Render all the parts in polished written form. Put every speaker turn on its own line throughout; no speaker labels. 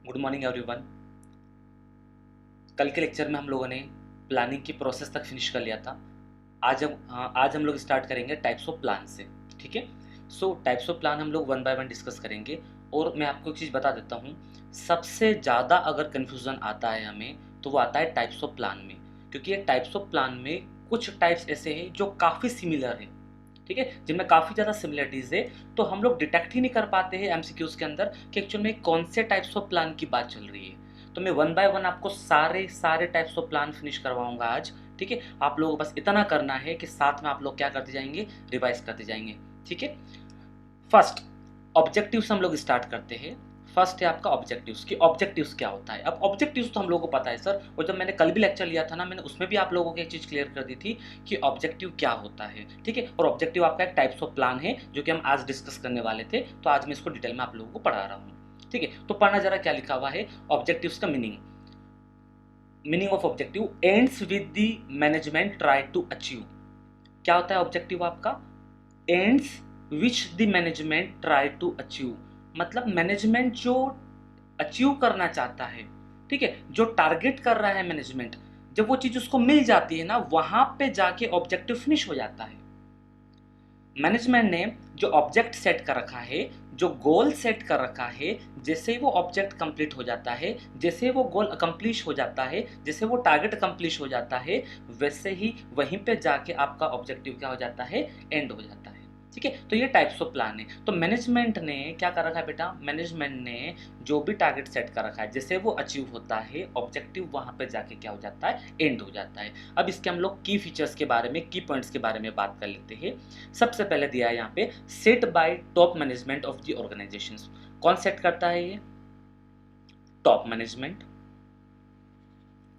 Good morning everyone. कल के lecture में हम लोगों ने प्लानिंग की प्रोसेस तक फिनिश कर लिया था। आज हम लोग स्टार्ट करेंगे टाइप्स ऑफ प्लान से। ठीक है। सो टाइप्स ऑफ प्लान हम लोग वन बाय वन डिस्कस करेंगे। और मैं आपको एक चीज़ बता देता हूँ, सबसे ज़्यादा अगर कन्फ्यूज़न आता है हमें तो वो आता है टाइप्स ऑफ प्लान में, क्योंकि ये टाइप्स ऑफ प्लान में कुछ टाइप्स ऐसे हैं जो काफ़ी सिमिलर हैं। ठीक है, जिनमें काफ़ी ज़्यादा सिमिलरिटीज़ है, तो हम लोग डिटेक्ट ही नहीं कर पाते हैं एमसीक्यूज़ के अंदर कि एक्चुअल में कौन से टाइप्स ऑफ प्लान की बात चल रही है। तो मैं वन बाय वन आपको सारे सारे टाइप्स ऑफ प्लान फिनिश करवाऊंगा आज। ठीक है, आप लोगों को बस इतना करना है कि साथ में आप लोग क्या करते जाएंगे, रिवाइज करते जाएंगे। ठीक है। फर्स्ट, ऑब्जेक्टिव्स हम लोग स्टार्ट करते हैं। फर्स्ट है आपका ऑब्जेक्टिव्स कि ऑब्जेक्टिव्स क्या होता है। अब ऑब्जेक्टिव्स तो हम लोगों को पता है सर, और जब मैंने कल भी लेक्चर लिया था ना, मैंने उसमें भी आप लोगों को एक चीज़ क्लियर कर दी थी कि ऑब्जेक्टिव क्या होता है। ठीक है, और ऑब्जेक्टिव आपका एक टाइप्स ऑफ प्लान है जो कि हम आज डिस्कस करने वाले थे, तो आज मैं इसको डिटेल में आप लोगों को पढ़ा रहा हूँ। ठीक है, तो पढ़ना जरा क्या लिखा हुआ है ऑब्जेक्टिव्स का meaning of objective ends with the management try to achieve. क्या होता है ऑब्जेक्टिव आपका? Ends which the management try to achieve, मतलब मैनेजमेंट जो अचीव करना चाहता है, ठीक है, जो टारगेट कर रहा है मैनेजमेंट, जब वो चीज उसको मिल जाती है ना, वहां पे जाके ऑब्जेक्टिव फिनिश हो जाता है। मैनेजमेंट ने जो ऑब्जेक्ट सेट कर रखा है, जो गोल सेट कर रखा है, जैसे वो ऑब्जेक्ट कंप्लीट हो जाता है, जैसे वो गोल अकम्प्लिश हो जाता है, जैसे वो टारगेट अकम्प्लिश हो जाता है, वैसे ही वहीं पे जाके आपका ऑब्जेक्टिव क्या हो जाता है, एंड हो जाता है। ठीक है, तो ये टाइप्स ऑफ प्लान है। तो मैनेजमेंट ने क्या कर रखा है बेटा, मैनेजमेंट ने जो भी टारगेट सेट कर रखा है, जैसे वो अचीव होता है, ऑब्जेक्टिव वहां पे जाके क्या हो जाता है, एंड हो जाता है। अब इसके हम लोग की फीचर्स के बारे में, की पॉइंट्स के बारे में बात कर लेते हैं। सबसे पहले दिया है यहाँ पे set by top management of the organization. कौन सेट करता है ये? Top management.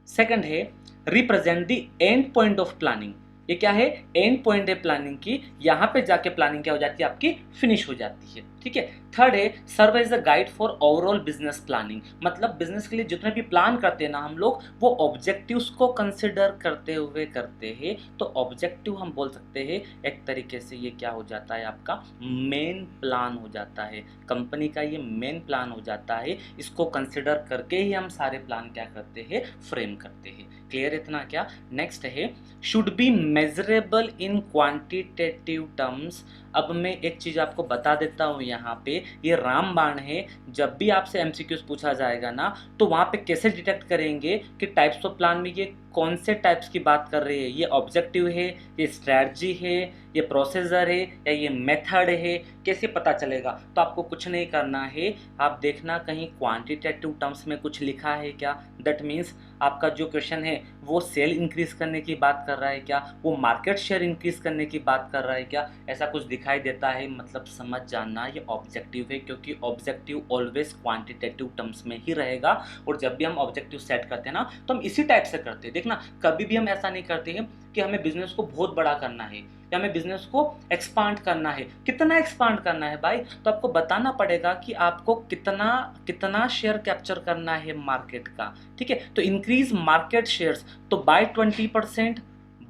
सेकंड है represent the end point of planning. ये क्या है? एंड पॉइंट है प्लानिंग की, यहां पे जाके प्लानिंग क्या हो जाती है, आपकी फिनिश हो जाती है। ठीक है। थर्ड है serve as a guide for overall business planning, मतलब बिजनेस के लिए जितने भी प्लान करते हैं ना हम लोग, वो ऑब्जेक्टिव्स को कंसिडर करते हुए करते हैं। तो ऑब्जेक्टिव हम बोल सकते हैं एक तरीके से ये क्या हो जाता है, आपका मेन प्लान हो जाता है, कंपनी का ये मेन प्लान हो जाता है। इसको कंसिडर करके ही हम सारे प्लान क्या करते हैं, फ्रेम करते हैं। क्लियर इतना क्या? नेक्स्ट है should be measurable in quantitative terms. अब मैं एक चीज आपको बता देता हूं, यहाँ पे ये रामबाण है। जब भी आपसे एमसीक्यूज पूछा जाएगा ना, तो वहां पे कैसे डिटेक्ट करेंगे कि टाइप्स ऑफ प्लान में ये कौन से टाइप्स की बात कर रहे हैं, ये ऑब्जेक्टिव है, ये स्ट्रैटेजी है, ये प्रोसीजर है, या ये मेथड है, कैसे पता चलेगा? तो आपको कुछ नहीं करना है, आप देखना कहीं क्वांटिटेटिव टर्म्स में कुछ लिखा है क्या। दैट मीन्स आपका जो क्वेश्चन है वो सेल इंक्रीज करने की बात कर रहा है क्या, वो मार्केट शेयर इंक्रीज करने की बात कर रहा है क्या, ऐसा कुछ दिखाई देता है, मतलब समझ जाना ये ऑब्जेक्टिव है, क्योंकि ऑब्जेक्टिव ऑलवेज क्वांटिटेटिव टर्म्स में ही रहेगा। और जब भी हम ऑब्जेक्टिव सेट करते हैं ना, तो हम इसी टाइप से करते हैं। देखना, कभी भी हम ऐसा नहीं करते हैं कि हमें बिजनेस को बहुत बड़ा करना है या हमें बिजनेस को एक्सपांड करना है। कितना एक्सपांड करना है भाई, तो आपको बताना पड़ेगा कि आपको कितना कितना शेयर कैप्चर करना है मार्केट का। ठीक है, तो इंक्रीज मार्केट शेयर्स, तो बाय 20%,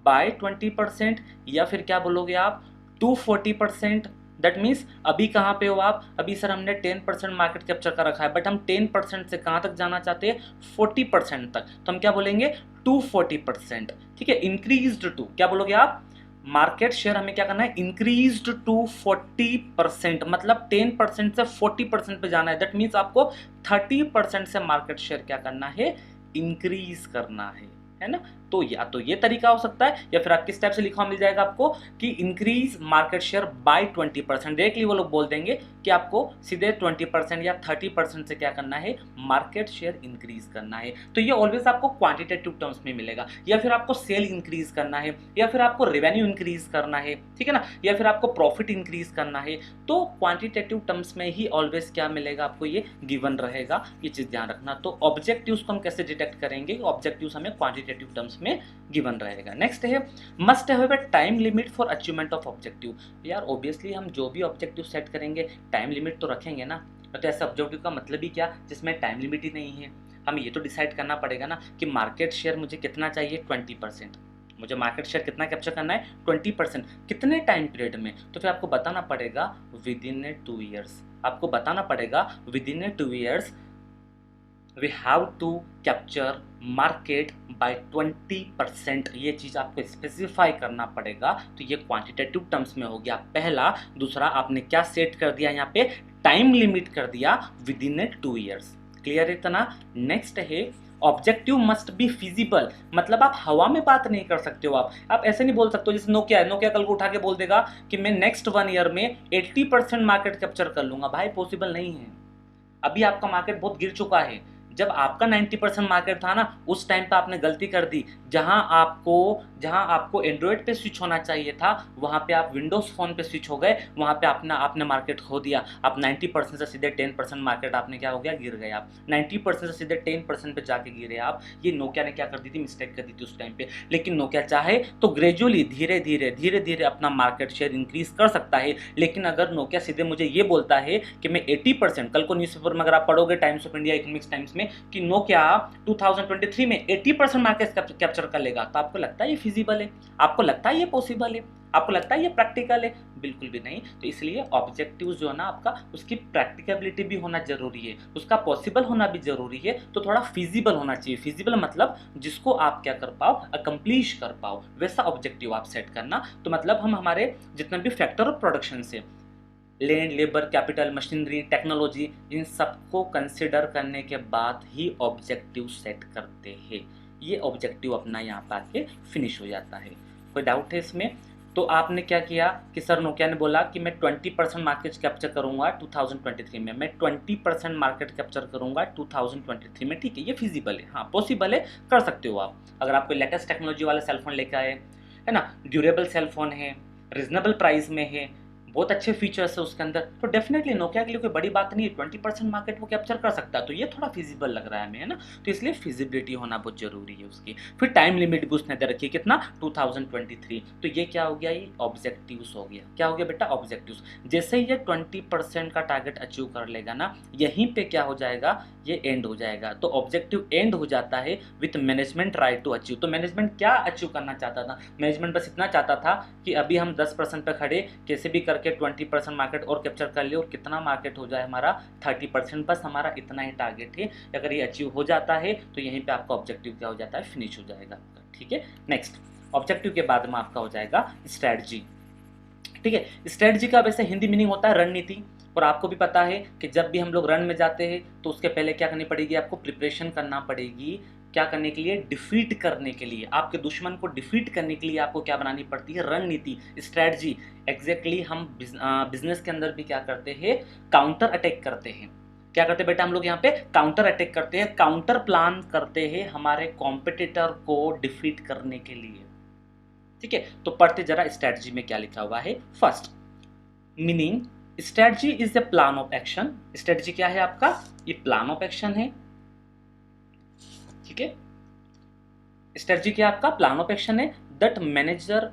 बाय 20%, या फिर क्या बोलोगे आप, 240%। दैट मीन्स अभी कहाँ पे हो आप? अभी सर हमने 10% मार्केट कैप्चर कर रखा है, बट हम 10% से कहाँ तक जाना चाहते हैं, 40% तक। तो हम क्या बोलेंगे, 240%। ठीक है, इंक्रीज्ड टू, क्या बोलोगे आप, मार्केट शेयर हमें क्या करना है, इंक्रीज्ड टू 40%, मतलब 10% से 40% पे जाना है। दैट मीन्स आपको 30% से मार्केट शेयर क्या करना है, इंक्रीज करना है ना। तो या तो ये तरीका हो सकता है, या फिर आप किस टाइप से लिखा मिल जाएगा आपको कि increase market share by 20%। Directly वो लोग बोल देंगे कि आपको सीधे 20% या 30% से क्या करना है, मार्केट शेयर इंक्रीज करना है। तो ये ऑलवेज आपको क्वांटिटेटिव टर्म्स में मिलेगा, या फिर आपको सेल इंक्रीज करना है, या फिर आपको रेवेन्यू इंक्रीज करना है, ठीक है ना, या फिर आपको प्रॉफिट इंक्रीज करना है। तो क्वांटिटेटिव टर्म्स में ही ऑलवेज क्या मिलेगा आपको, ये गिवन रहेगा। ये चीज ध्यान रखना। तो ऑब्जेक्टिव्स को हम कैसे डिटेक्ट करेंगे, ऑब्जेक्टिव्स हमें क्वांटिटेटिव टर्म्स में गिवन रहेगा। नेक्स्ट है must have a time limit for achievement of objective. यार ऑब्वियसली हम जो भी ऑब्जेक्टिव सेट करेंगे टाइम लिमिट तो रखेंगे ना। तो ऐसे ऑब्जेक्टिव का मतलब ही क्या, जिसमें टाइम लिमिट ही नहीं है। हमें ये तो डिसाइड करना पड़ेगा ना कि मार्केट शेयर मुझे कितना चाहिए, 20%। मुझे मार्केट शेयर कितना कैप्चर करना है, 20%। कितने टाइम पीरियड में? तो फिर आपको बताना पड़ेगा विद इन ए 2 ईयर्स। आपको बताना पड़ेगा within a 2 years we have to capture market by 20%। ये चीज़ आपको स्पेसिफाई करना पड़ेगा। तो ये क्वांटिटेटिव टर्म्स में हो गया पहला। दूसरा, आपने क्या सेट कर दिया यहाँ पे, टाइम लिमिट कर दिया विद इन 2 ईयर्स। क्लियर है इतना? नेक्स्ट है ऑब्जेक्टिव मस्ट बी फिजिबल, मतलब आप हवा में बात नहीं कर सकते हो। आप ऐसे नहीं बोल सकते हो जैसे नोकिया है, नोकिया कल को उठा के बोल देगा कि मैं नेक्स्ट 1 ईयर में 80% मार्केट कैप्चर कर लूंगा। भाई पॉसिबल नहीं है। अभी आपका मार्केट बहुत गिर चुका है। जब आपका 90% मार्केट था ना, उस टाइम पे आपने गलती कर दी। जहां आपको एंड्रॉयड पे स्विच होना चाहिए था, वहां पे आप विंडोज फोन पे स्विच हो गए। वहां पे आपने मार्केट खो दिया। आप 90% से सीधे 10% मार्केट आपने क्या हो गया, गिर गए। आप 90% से सीधे 10% पे जाके गिरे आप। ये नोकिया ने क्या कर दी थी, मिस्टेक कर दी थी उस टाइम पे। लेकिन नोकिया चाहे तो ग्रेजुअली धीरे धीरे अपना मार्केट शेयर इंक्रीज कर सकता है। लेकिन अगर नोकिया सीधे मुझे ये बोलता है कि मैं 80%, कल को न्यूज़पेपर में अगर आप पढ़ोगे times of India, economics times में, कि नोकिया 2023 में 80% मार्केट कैप्चर कर लेगा, तो आपको लगता है ये फिजिबल है? आपको लगता है ये पॉसिबल है? आपको लगता है ये प्रैक्टिकल है? बिल्कुल भी नहीं। तो इसलिए ऑब्जेक्टिव जो है ना आपका, उसकी प्रैक्टिकेबिलिटी भी होना जरूरी है, उसका पॉसिबल होना भी जरूरी है। तो थोड़ा फिजिबल होना चाहिए। फिजिबल मतलब जिसको आप क्या कर पाओ, अकम्प्लिश कर पाओ, वैसा ऑब्जेक्टिव आप सेट करना। तो मतलब हम हमारे जितने भी फैक्टर ऑफ प्रोडक्शन से, land, labour, capital, machinery, technology, इन सबको कंसिडर करने के बाद ही ऑब्जेक्टिव सेट करते हैं। ये ऑब्जेक्टिव अपना यहाँ पर आके फिनिश हो जाता है। कोई डाउट है इसमें? तो आपने क्या किया कि सर नोकिया ने बोला कि मैं 20% मार्केट कैप्चर करूंगा 2023 में, मैं 20% मार्केट कैप्चर करूंगा 2023 में। ठीक है, ये फिजिबल है, हाँ पॉसिबल है, कर सकते हो आप। अगर आपको लेटेस्ट टेक्नोलॉजी वाला सेलफोन लेके आए, है ना, ड्यूरेबल सेलफोन है, रिजनेबल प्राइस में है, बहुत अच्छे फीचर्स है उसके अंदर, तो डेफिनेटली नोकिया के लिए कोई बड़ी बात नहीं है, 20% मार्केट वो कैप्चर कर सकता है। तो ये थोड़ा फिजिबल लग रहा है हमें, है ना। तो इसलिए फिजिबिलिटी होना बहुत जरूरी है उसकी। फिर टाइम लिमिट भी उसने दे रखी है, कितना, 2023। तो ये क्या हो गया, ये ऑब्जेक्टिव्स हो गया। क्या हो गया बेटा, ऑब्जेक्टिव्स। जैसे ही ये 20% का टारगेट अचीव कर लेगा ना, यहीं पे क्या हो जाएगा, ये एंड हो जाएगा। तो ऑब्जेक्टिव एंड हो जाता है with management right to achieve. तो मैनेजमेंट क्या अचीव करना चाहता था? मैनेजमेंट बस इतना चाहता था कि अभी हम 10% पे खड़े, कैसे भी करके 20% मार्केट और कैप्चर कर ले, और कितना मार्केट हो जाए हमारा, 30%। बस हमारा इतना ही टारगेट है। अगर ये अचीव हो जाता है तो यहीं पे आपका ऑब्जेक्टिव क्या हो जाता है, फिनिश हो जाएगा आपका। ठीक है, नेक्स्ट ऑब्जेक्टिव के बाद में आपका हो जाएगा स्ट्रेटजी। ठीक है, स्ट्रेटजी का वैसे हिंदी मीनिंग होता है रणनीति। और आपको भी पता है कि जब भी हम लोग रन में जाते हैं तो उसके पहले क्या करनी पड़ेगी, आपको प्रिपरेशन करना पड़ेगी। क्या करने के लिए, डिफीट करने के लिए। आपके दुश्मन को डिफीट करने के लिए आपको क्या बनानी पड़ती है, रणनीति, स्ट्रेटजी। एग्जैक्टली हम बिजनेस के अंदर भी क्या करते हैं, काउंटर अटैक करते हैं। क्या करते हैं बेटा, हम लोग यहाँ पे काउंटर अटैक करते हैं, काउंटर प्लान करते हैं हमारे कॉम्पिटिटर को डिफीट करने के लिए। ठीक है, तो पढ़ते जरा स्ट्रेटजी में क्या लिखा हुआ है। First meaning, strategy is the plan of action. Strategy क्या है आपका, ये प्लान ऑफ एक्शन है। ठीक है, स्ट्रेटजी क्या आपका, प्लान ऑफ एक्शन है that manager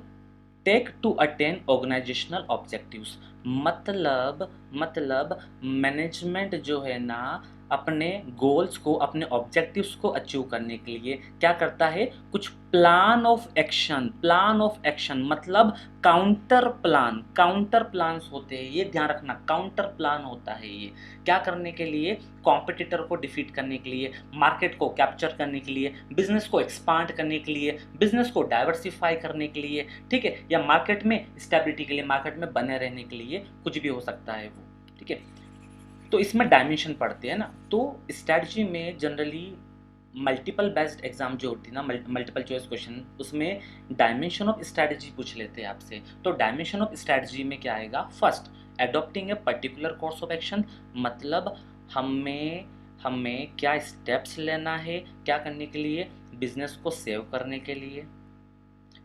take to attain organizational objectives. मतलब मैनेजमेंट जो है ना, अपने गोल्स को, अपने ऑब्जेक्टिव्स को अचीव करने के लिए क्या करता है, कुछ plan of action. Plan of action मतलब काउंटर प्लान। काउंटर प्लान्स होते हैं, ये ध्यान रखना, काउंटर प्लान होता है ये। क्या करने के लिए, कॉम्पिटिटर को डिफीट करने के लिए, मार्केट को कैप्चर करने के लिए, बिजनेस को एक्सपांड करने के लिए, बिजनेस को डाइवर्सिफाई करने के लिए, ठीक है, या मार्केट में स्टेबिलिटी के लिए, मार्केट में बने रहने के लिए, कुछ भी हो सकता है वो। ठीक है, तो इसमें डायमेंशन पढ़ते हैं ना। तो स्ट्रैटेजी में जनरली मल्टीपल बेस्ड एग्जाम जो होती है ना, मल्टीपल चॉइस क्वेश्चन, उसमें डायमेंशन ऑफ स्ट्रैटेजी पूछ लेते हैं आपसे। तो डायमेंशन ऑफ स्ट्रैटेजी में क्या आएगा, first adopting a particular course of action. मतलब हमें क्या स्टेप्स लेना है, क्या करने के लिए, बिजनेस को सेव करने के लिए,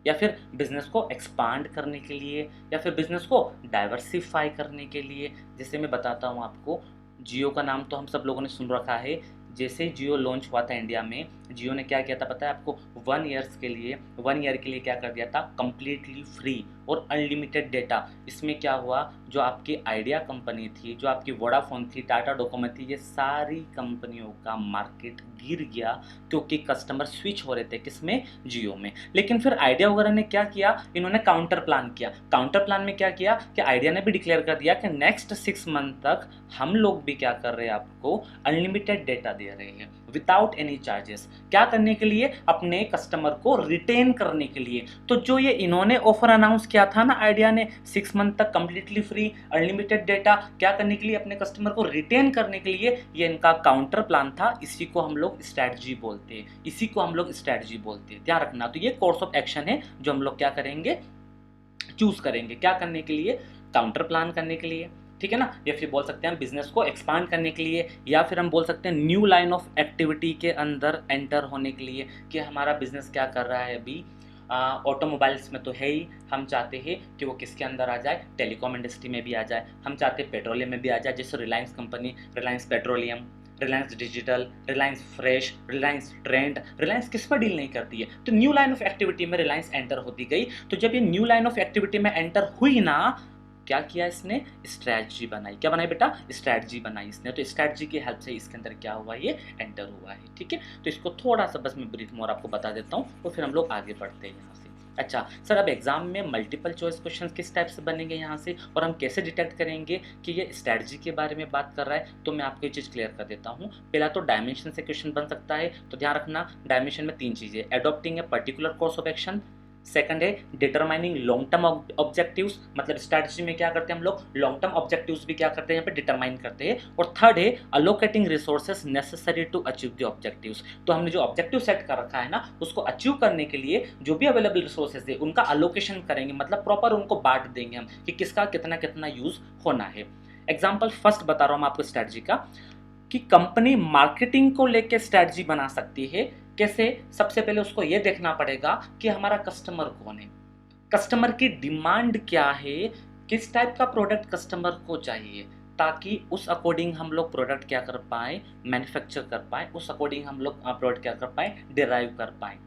या फिर बिजनेस को एक्सपांड करने के लिए, या फिर बिजनेस को डाइवर्सिफाई करने के लिए। जैसे मैं बताता हूँ आपको, जियो का नाम तो हम सब लोगों ने सुन रखा है। जैसे जियो लॉन्च हुआ था इंडिया में, जियो ने क्या किया था पता है आपको, 1 ईयर के लिए क्या कर दिया था, कंप्लीटली फ्री और अनलिमिटेड डेटा। इसमें क्या हुआ, जो आपकी आइडिया कंपनी थी, जो आपकी वोडाफोन थी, टाटा डोकोमो थी, ये सारी कंपनियों का मार्केट गिर गया क्योंकि कस्टमर स्विच हो रहे थे किसमें, जियो में। लेकिन फिर आइडिया वगैरह ने क्या किया, इन्होंने काउंटर प्लान किया। काउंटर प्लान में क्या किया कि आइडिया ने भी डिक्लेयर कर दिया कि नेक्स्ट 6 मंथ तक हम लोग भी क्या कर रहे हैं, आपको अनलिमिटेड डेटा दे रहे हैं विदाउट एनी चार्जेस। क्या करने के लिए, अपने कस्टमर को रिटेन करने के लिए। तो जो ये इन्होंने ऑफर अनाउंस किया था ना आइडिया ने, 6 मंथ तक कंप्लीटली फ्री अनलिमिटेड डेटा, क्या करने के लिए, अपने कस्टमर को रिटेन करने के लिए, ये इनका काउंटर प्लान था। इसी को हम लोग स्ट्रैटेजी बोलते हैं, इसी को हम लोग स्ट्रैटेजी बोलते हैं, ध्यान रखना। तो ये कोर्स ऑफ एक्शन है जो हम लोग क्या करेंगे, चूज करेंगे। क्या करने के लिए, काउंटर प्लान करने के लिए, ठीक है ना, या फिर बोल सकते हैं बिजनेस को एक्सपांड करने के लिए, या फिर हम बोल सकते हैं न्यू लाइन ऑफ एक्टिविटी के अंदर एंटर होने के लिए, कि हमारा बिजनेस क्या कर रहा है अभी, ऑटोमोबाइल्स में तो है ही, हम चाहते हैं कि वो किसके अंदर आ जाए, टेलीकॉम इंडस्ट्री में भी आ जाए, हम चाहते हैं पेट्रोलियम में भी आ जाए, जैसे Reliance company, Reliance petroleum, Reliance digital, Reliance fresh, Reliance trend. Reliance किस पर डील नहीं करती है, तो न्यू लाइन ऑफ एक्टिविटी में रिलायंस एंटर होती गई। तो जब ये न्यू लाइन ऑफ एक्टिविटी में एंटर हुई ना, क्या किया इसने, स्ट्रैटेजी बनाई। क्या बनाई बेटा, स्ट्रैटेजी बनाई इसने। तो स्ट्रैटेजी की हेल्प से इसके अंदर क्या हुआ, ये एंटर हुआ है, ठीक है। तो इसको थोड़ा सा बस मैं ब्रीफ में और आपको बता देता हूँ, और फिर हम लोग आगे बढ़ते हैं यहाँ से। अच्छा सर, अब एग्जाम में मल्टीपल चॉइस क्वेश्चन किस टाइप से बनेंगे यहाँ से, और हम कैसे डिटेक्ट करेंगे कि ये स्ट्रैटेजी के बारे में बात कर रहा है, तो मैं आपको ये चीज़ क्लियर कर देता हूँ। पहला तो डायमेंशन से क्वेश्चन बन सकता है, तो ध्यान रखना डायमेंशन में 3 चीज़ें, adopting a particular course of action, second है डिटरमाइनिंग लॉन्ग टर्म ऑब्जेक्टिव्स, मतलब स्ट्रैटेजी में क्या करते हैं हम लोग, लॉन्ग टर्म ऑब्जेक्टिव्स भी क्या करते हैं यहाँ पे डिटरमाइन करते हैं, और थर्ड है allocating resources necessary to achieve the objectives. तो हमने जो ऑब्जेक्टिव सेट कर रखा है ना, उसको अचीव करने के लिए जो भी अवेलेबल रिसोर्सेज है उनका अलोकेशन करेंगे, मतलब प्रॉपर उनको बांट देंगे हम कि किसका कितना कितना यूज होना है। एग्जाम्पल फर्स्ट बता रहा हूँ मैं आपको स्ट्रैटेजी का, कि कंपनी मार्केटिंग को लेकर स्ट्रैटेजी बना सकती है। कैसे, सबसे पहले उसको यह देखना पड़ेगा कि हमारा कस्टमर कौन है, कस्टमर की डिमांड क्या है, किस टाइप का प्रोडक्ट कस्टमर को चाहिए, ताकि उस अकॉर्डिंग हम लोग प्रोडक्ट क्या कर पाए, मैन्युफैक्चर कर पाए, उस अकॉर्डिंग हम लोग प्रोडक्ट क्या कर पाए, डिराइव कर पाए,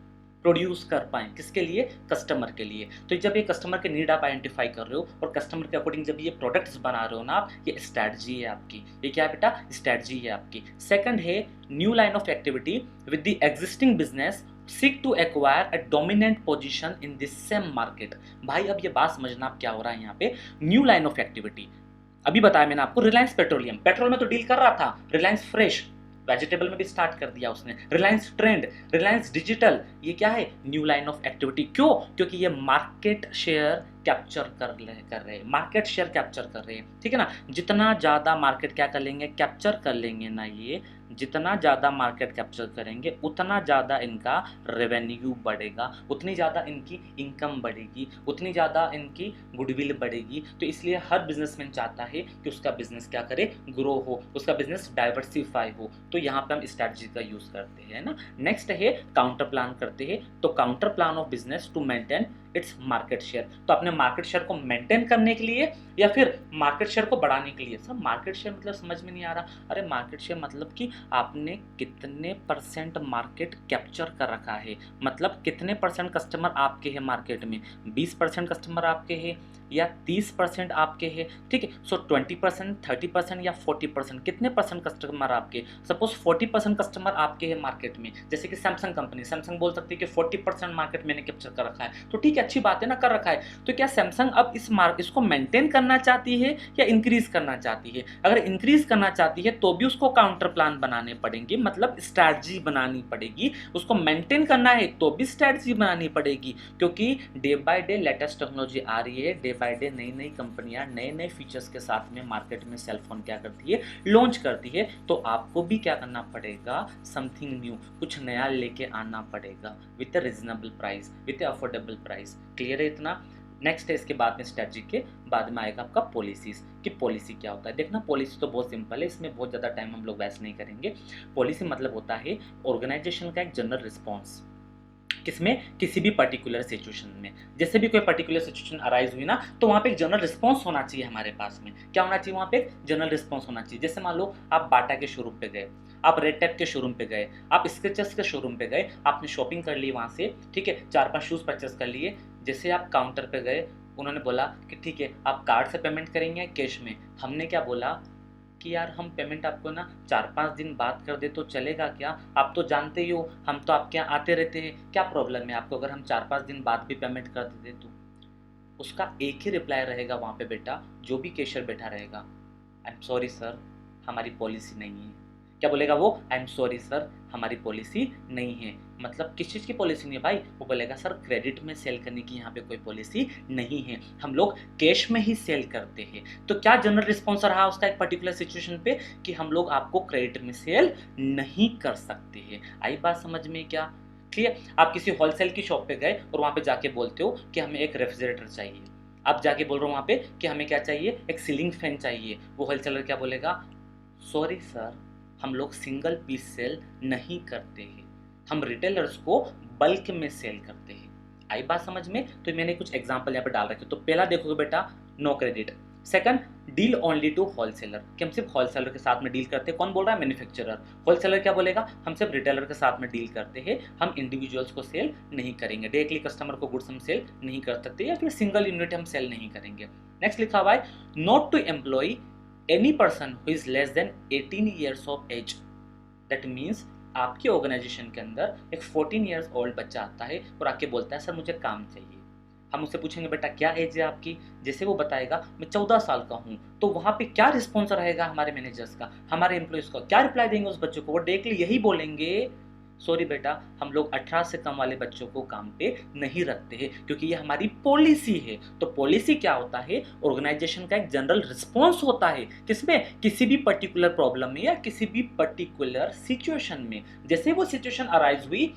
प्रोड्यूस कर पाएँ, किसके लिए, कस्टमर के लिए। तो जब ये कस्टमर के नीड आप आइडेंटिफाई कर रहे हो और कस्टमर के अकॉर्डिंग जब ये प्रोडक्ट्स बना रहे हो ना आप, ये स्ट्रैटेजी है आपकी। ये क्या है बेटा, स्ट्रैटेजी है आपकी। सेकंड है new line of activity with the existing business seek to acquire a dominant position in this same market. भाई अब ये बात समझना आप क्या हो रहा है यहाँ पे, न्यू लाइन ऑफ एक्टिविटी अभी बताया मैंने आपको, रिलायंस पेट्रोलियम, पेट्रोल में तो डील कर रहा था, रिलायंस फ्रेश वेजिटेबल में भी स्टार्ट कर दिया उसने, रिलायंस ट्रेंड, रिलायंस डिजिटल, ये क्या है, न्यू लाइन ऑफ एक्टिविटी। क्यों, क्योंकि ये मार्केट शेयर कैप्चर कर रहे हैं, मार्केट शेयर कैप्चर कर रहे हैं, ठीक है ना। जितना ज़्यादा मार्केट क्या कर लेंगे, कैप्चर कर लेंगे ना, ये जितना ज़्यादा मार्केट कैप्चर करेंगे उतना ज़्यादा इनका रेवेन्यू बढ़ेगा, उतनी ज़्यादा इनकी इनकम बढ़ेगी, उतनी ज़्यादा इनकी गुडविल बढ़ेगी। तो इसलिए हर बिजनेसमैन चाहता है कि उसका बिजनेस क्या करे, ग्रो हो, उसका बिजनेस डाइवर्सिफाई हो। तो यहाँ पे हम स्ट्रैटेजी का यूज़ करते हैं ना। नेक्स्ट है काउंटर प्लान करते हैं, तो counter plan of business to maintain its market share. तो अपने मार्केट शेयर को मेंटेन करने के लिए या फिर मार्केट शेयर को बढ़ाने के लिए। सर मार्केट शेयर मतलब समझ में नहीं आ रहा। अरे मार्केट शेयर मतलब कि आपने कितने % मार्केट कैप्चर कर रखा है, मतलब कितने % कस्टमर आपके हैं मार्केट में, 20% कस्टमर आपके हैं या 30% आपके हैं, ठीक है। सो 20%, 30% या 40%, कितने % कस्टमर आपके, सपोज 40% कस्टमर आपके हैं मार्केट में। जैसे कि सैमसंग कंपनी, सैमसंग बोल सकती है कि 40% मार्केट मैंने कैप्चर कर रखा है, तो ठीक है, अच्छी बात है ना, कर रखा है। तो क्या सैमसंग अब इसको मेंटेन करना चाहती है या इंक्रीज करना चाहती है? अगर इंक्रीज करना चाहती है तो भी उसको काउंटर प्लान बनाने पड़ेंगे, मतलब स्ट्रैटेजी बनानी पड़ेगी। उसको मेंटेन करना है तो भी स्ट्रैटेजी बनानी पड़ेगी, क्योंकि day by day latest technology आ रही है, डे बाय डे नई नई कंपनियां नए नए फीचर्स के साथ में मार्केट में सेलफोन क्या करती है, लॉन्च करती है। तो आपको भी क्या करना पड़ेगा, समथिंग न्यू, कुछ नया लेके आना पड़ेगा with a reasonable price, with a affordable price. Clear है इतना? नेक्स्ट है इसके बाद में स्ट्रैटेजी के बाद में आएगा आपका पॉलिसीज, कि पॉलिसी क्या होता है। देखना पॉलिसी तो बहुत सिंपल है, इसमें बहुत ज़्यादा टाइम हम लोग वेस्ट नहीं करेंगे। पॉलिसी मतलब होता है ऑर्गेनाइजेशन का एक जनरल रिस्पॉन्स, किसमें, किसी भी पर्टिकुलर सिचुएशन में। जैसे भी कोई पर्टिकुलर सिचुएशन अराइज हुई ना, तो वहाँ पे एक जनरल रिस्पॉन्स होना चाहिए हमारे पास में। क्या होना चाहिए वहाँ पे, एक जनरल रिस्पॉन्स होना चाहिए। जैसे मान लो आप बाटा के शोरूम पे गए, आप रेड टेप के शोरूम पे गए, आप स्केचर्स के शोरूम पे गए, आपने शॉपिंग कर ली वहाँ से, ठीक है, 4-5 शूज़ परचेस कर लिए। जैसे आप काउंटर पे गए, उन्होंने बोला कि ठीक है आप कार्ड से पेमेंट करेंगे या कैश में। हमने क्या बोला कि यार हम पेमेंट आपको ना 4-5 दिन बाद कर दे तो चलेगा क्या? आप तो जानते ही हो हम तो आपके यहाँ आते रहते हैं, क्या प्रॉब्लम है आपको अगर हम 4-5 दिन बाद भी पेमेंट कर देते तो? उसका एक ही रिप्लाई रहेगा वहाँ पे बेटा, जो भी कैशियर बैठा रहेगा, आई एम सॉरी सर हमारी पॉलिसी नहीं है। क्या बोलेगा वो? आई एम सॉरी सर हमारी पॉलिसी नहीं है। मतलब किस चीज़ की पॉलिसी नहीं है भाई? वो बोलेगा सर क्रेडिट में सेल करने की यहाँ पे कोई पॉलिसी नहीं है, हम लोग कैश में ही सेल करते हैं। तो क्या जनरल रिस्पॉन्स रहा उसका एक पर्टिकुलर सिचुएशन पे कि हम लोग आपको क्रेडिट में सेल नहीं कर सकते हैं। आई बात समझ में क्या? क्लियर? आप किसी होलसेल की शॉप पे गए और वहाँ पे जाके बोलते हो कि हमें एक रेफ्रिजरेटर चाहिए, आप जाके बोल रहे हो वहाँ पे कि हमें क्या चाहिए, एक सीलिंग फैन चाहिए। वो होलसेलर क्या बोलेगा? सॉरी सर हम लोग सिंगल पीस सेल नहीं करते हैं, हम रिटेलर्स को बल्क में सेल करते हैं। आई बात समझ में? तो मैंने कुछ एग्जांपल यहाँ पे डाल रखे। तो पहला देखोगे बेटा no credit. Second deal only to wholesaler, कि हम सिर्फ होलसेलर के साथ में डील करते हैं। कौन बोल रहा है? मैन्युफैक्चरर। होलसेलर क्या बोलेगा? हम सिर्फ रिटेलर के साथ में डील करते हैं, हम इंडिविजुअल्स को सेल नहीं करेंगे, डायरेक्टली कस्टमर को गुड्स हम सेल नहीं कर सकते, या फिर सिंगल यूनिट हम सेल नहीं करेंगे। नेक्स्ट लिखा हुआ है not to employ any person who is less than 18 years of age. That means आपकी ऑर्गेनाइजेशन के अंदर एक 14 ईयर्स ओल्ड बच्चा आता है और आके बोलता है सर मुझे काम चाहिए। हम उससे पूछेंगे बेटा क्या एज है आपकी? जैसे वो बताएगा मैं 14 साल का हूँ, तो वहाँ पे क्या रिस्पॉन्स रहेगा हमारे मैनेजर्स का, हमारे एम्प्लॉयज़ का? क्या रिप्लाई देंगे उस बच्चों को? वो डायरेक्टली यही बोलेंगे सॉरी बेटा हम लोग 18 से कम वाले बच्चों को काम पे नहीं रखते हैं, क्योंकि ये हमारी पॉलिसी है। तो पॉलिसी क्या होता है? ऑर्गेनाइजेशन का एक जनरल रिस्पॉन्स होता है, किसमें? किसी भी पर्टिकुलर प्रॉब्लम में या किसी भी पर्टिकुलर सिचुएशन में। जैसे वो सिचुएशन अराइज हुई,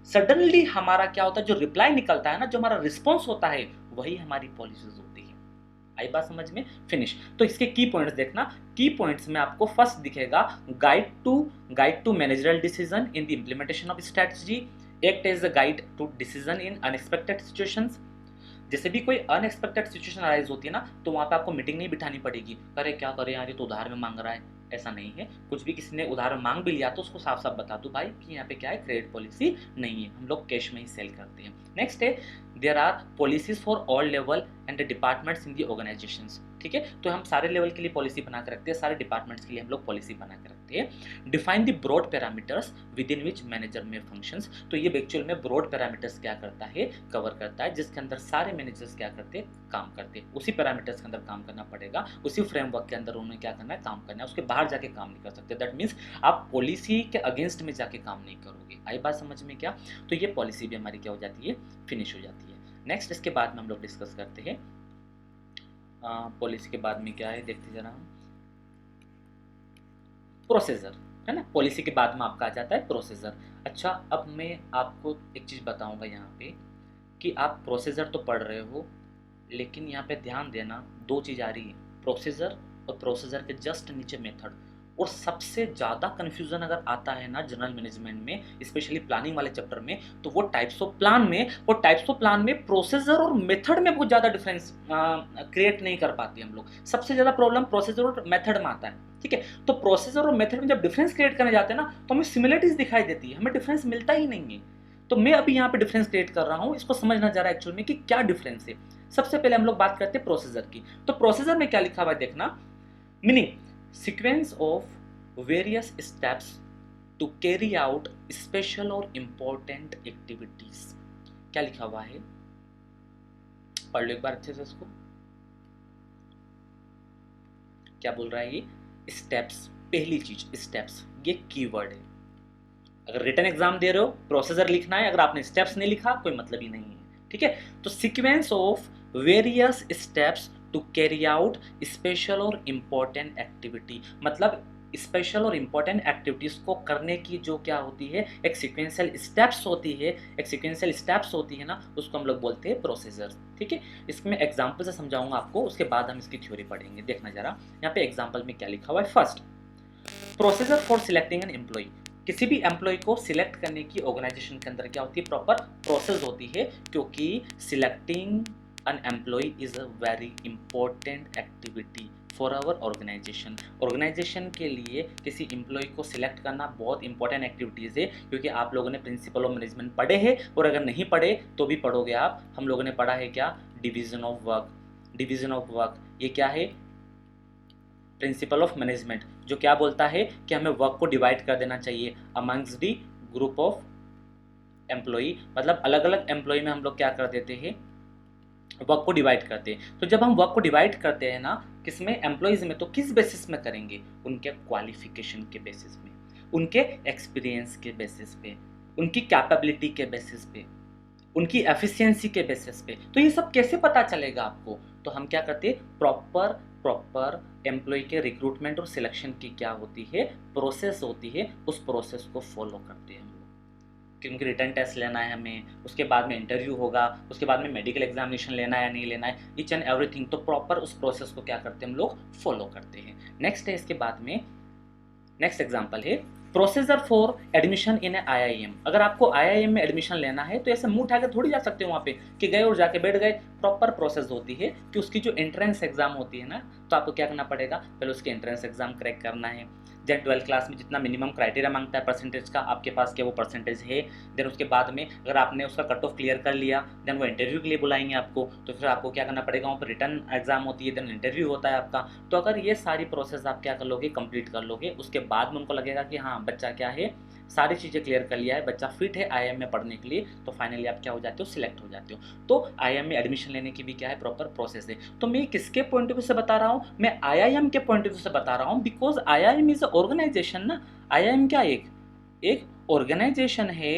सडनली हमारा क्या होता है, जो रिप्लाई निकलता है ना, जो हमारा रिस्पॉन्स होता है, वही हमारी पॉलिसीज होती है। आई बात समझ में? फिनिश। तो इसके की पॉइंट्स देखना। की पॉइंट्स में आपको फर्स्ट दिखेगा guide to managerial decision in the implementation of strategy, act as a guide to decision in unexpected situations. जैसे भी कोई अनएक्सपेक्टेड सिचुएशन अराइज होती है ना, तो वहाँ पे आपको मीटिंग नहीं बिठानी पड़ेगी, अरे क्या करें यार ये तो उधार में मांग रहा है। ऐसा नहीं है, कुछ भी किसी ने उधार मांग भी लिया तो उसको साफ साफ बता दो भाई कि यहाँ पे क्या है, क्रेडिट पॉलिसी नहीं है, हम लोग कैश में ही सेल करते हैं। नेक्स्ट है there are policies for all level and the departments in the organizations. ठीक है, तो हम सारे लेवल के लिए पॉलिसी बना के रखते हैं, सारे डिपार्टमेंट्स के लिए हम लोग पॉलिसी बना के रखते हैं। Define the broad parameters within which manager में फंक्शंस। तो ये एक्चुअल में ब्रॉड पैरामीटर्स क्या करता है, कवर करता है, जिसके अंदर सारे मैनेजर्स क्या करते हैं, काम करते हैं। उसी पैरामीटर्स के अंदर काम करना पड़ेगा, उसी फ्रेमवर्क के अंदर उन्हें क्या करना है, काम करना है, उसके बाहर जाके काम नहीं कर सकते। दैट मीन्स आप पॉलिसी के अगेंस्ट में जाके काम नहीं करोगे। आई बात समझ में क्या? तो ये पॉलिसी भी हमारी क्या हो जाती है, फिनिश हो जाती है। नेक्स्ट इसके बाद में हम लोग डिस्कस करते हैं पॉलिसी के बाद में क्या है, देखते जरा हम प्रोसीजर, है ना। पॉलिसी के बाद में आपका आ जाता है प्रोसीजर। अच्छा अब मैं आपको एक चीज़ बताऊंगा यहाँ पे कि आप प्रोसीजर तो पढ़ रहे हो, लेकिन यहाँ पे ध्यान देना दो चीज़ आ रही है, प्रोसीजर और प्रोसीजर के जस्ट नीचे मेथड। और सबसे ज़्यादा कन्फ्यूज़न अगर आता है ना जनरल मैनेजमेंट में, स्पेशली प्लानिंग वाले चैप्टर में, तो वो टाइप्स ऑफ प्लान में प्रोसीजर और मेथड में बहुत ज़्यादा डिफरेंस क्रिएट नहीं कर पाते हम लोग। सबसे ज़्यादा प्रॉब्लम प्रोसीजर और मेथड में आता है। ठीक है, तो प्रोसीजर और मेथड में जब डिफरेंस क्रिएट करने जाते हैं ना, तो हमें सिमिलरिटीज दिखाई देती है, हमें डिफरेंस मिलता ही नहीं है। तो मैं अभी यहाँ पे डिफरेंस क्रिएट कर रहा हूँ, इसको समझना जा रहा है एक्चुअल में कि क्या डिफरेंस है। सबसे पहले हम लोग बात करते हैं प्रोसीजर की। तो प्रोसीजर में क्या लिखा हुआ है देखना, meaning sequence of various steps to carry out special और इंपॉर्टेंट एक्टिविटीज। क्या लिखा हुआ है, पढ़ लो एक बार अच्छे से इसको। क्या बोल रहा है ये, स्टेप्स। पहली चीज स्टेप्स, ये कीवर्ड है। अगर रिटन एग्जाम दे रहे हो प्रोसीजर लिखना है, अगर आपने स्टेप्स नहीं लिखा कोई मतलब ही नहीं है। ठीक है, तो sequence of various steps to carry out special और इंपॉर्टेंट एक्टिविटी, मतलब स्पेशल और इंपॉर्टेंट एक्टिविटीज को करने की जो क्या होती है, एक सीक्वेंशियल स्टेप्स होती है, ना, उसको हम लोग बोलते हैं प्रोसीजर। ठीक है, इसमें एग्जांपल से समझाऊंगा आपको, उसके बाद हम इसकी थ्योरी पढ़ेंगे। देखना जरा यहाँ पे एग्जांपल में क्या लिखा हुआ है। First, procedure for selecting an employee. किसी भी एम्प्लॉय को सिलेक्ट करने की ऑर्गेनाइजेशन के अंदर क्या होती है, प्रॉपर प्रोसेस होती है, क्योंकि selecting an employee is a very important activity for our organization. Organization के लिए किसी एम्प्लॉय को सिलेक्ट करना बहुत इंपॉर्टेंट एक्टिविटीज़ है, क्योंकि आप लोगों ने प्रिंसिपल ऑफ मैनेजमेंट पढ़े हैं, और अगर नहीं पढ़े तो भी पढ़ोगे आप। हम लोगों ने पढ़ा है क्या, division of work. Division of work ये क्या है, प्रिंसिपल ऑफ मैनेजमेंट, जो क्या बोलता है कि हमें वर्क को डिवाइड कर देना चाहिए amongst the group of employee. मतलब अलग अलग एम्प्लॉय में हम लोग क्या कर देते हैं, वर्क को डिवाइड करते हैं। तो जब हम वर्क को डिवाइड करते हैं ना, किसमें, एम्प्लॉयज में, तो किस बेसिस में करेंगे, उनके क्वालिफिकेशन के बेसिस में, उनके एक्सपीरियंस के बेसिस पे, उनकी कैपेबिलिटी के बेसिस पे, उनकी एफिशिएंसी के बेसिस पे। तो ये सब कैसे पता चलेगा आपको, तो हम क्या करते हैं, प्रॉपर एम्प्लॉय के रिक्रूटमेंट और सिलेक्शन की क्या होती है, प्रोसेस होती है, उस प्रोसेस को फॉलो करते हैं हम लोग। कि उनकी रिटर्न टेस्ट लेना है हमें, उसके बाद में इंटरव्यू होगा, उसके बाद में मेडिकल एग्जामिनेशन लेना है या नहीं लेना है, ईच एंड एवरीथिंग। तो प्रॉपर उस प्रोसेस को क्या करते हैं हम लोग, फॉलो करते हैं। नेक्स्ट है इसके बाद में, नेक्स्ट एग्जांपल है procedure for admission in IIM। अगर आपको IIM में एडमिशन लेना है तो ऐसे मुंह उठा के थोड़ी जा सकते हो वहाँ पे कि गए और जाके बैठ गए। प्रॉपर प्रोसेस होती है कि उसकी जो एंट्रेंस एग्जाम होती है ना, तो आपको क्या करना पड़ेगा, पहले उसकी एंट्रेंस एग्जाम क्रैक करना है। जब 12th क्लास में जितना मिनिमम क्राइटेरिया मांगता है परसेंटेज का, आपके पास क्या वो परसेंटेज है। देन उसके बाद में अगर आपने उसका कट ऑफ क्लियर कर लिया, देन वो इंटरव्यू के लिए बुलाएंगे आपको, तो फिर आपको क्या करना पड़ेगा, वहाँ पर रिटर्न एग्जाम होती है, देन इंटरव्यू होता है आपका। तो अगर ये सारी प्रोसेस आप क्या कर लोगे, कंप्लीट कर लोगे, उसके बाद में उनको लगेगा कि हाँ बच्चा क्या है, सारी चीज़ें क्लियर कर लिया है, बच्चा फिट है IIM में पढ़ने के लिए, तो फाइनली आप क्या हो जाते हो, सिलेक्ट हो जाते हो। तो IIM में एडमिशन लेने की भी क्या है, प्रॉपर प्रोसेस है। तो मैं किसके पॉइंट ऑफ व्यू से बता रहा हूँ, मैं IIM के पॉइंट ऑफ व्यू से बता रहा हूँ, बिकॉज IIM इज ऑर्गेनाइजेशन ना। IIM क्या, एक ऑर्गेनाइजेशन है,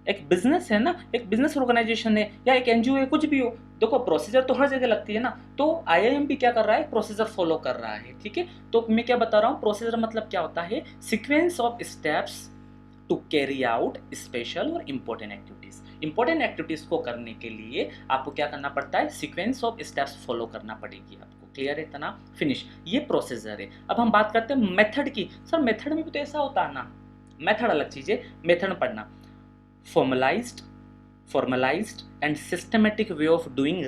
एक बिजनेस है ना, एक बिजनेस ऑर्गेनाइजेशन है, या एक NGO है, कुछ भी हो। देखो प्रोसीजर तो हर जगह लगती है ना, तो IIM भी क्या कर रहा है, प्रोसीजर फॉलो कर रहा है, ठीक है। तो मैं क्या बता रहा हूँ, प्रोसीजर मतलब क्या होता है, sequence of steps to carry out special और इम्पोर्टेंट एक्टिविटीज। इंपॉर्टेंट एक्टिविटीज को करने के लिए आपको क्या करना पड़ता है, सीक्वेंस ऑफ स्टेप्स फॉलो करना पड़ेगी आपको। क्लियर है इतना, फिनिश, ये प्रोसीजर है। अब हम बात करते हैं मेथड की। सर मेथड में भी तो ऐसा होता है ना, मेथड अलग चीज है, मेथड पढ़ना, formalised and systematic way of doing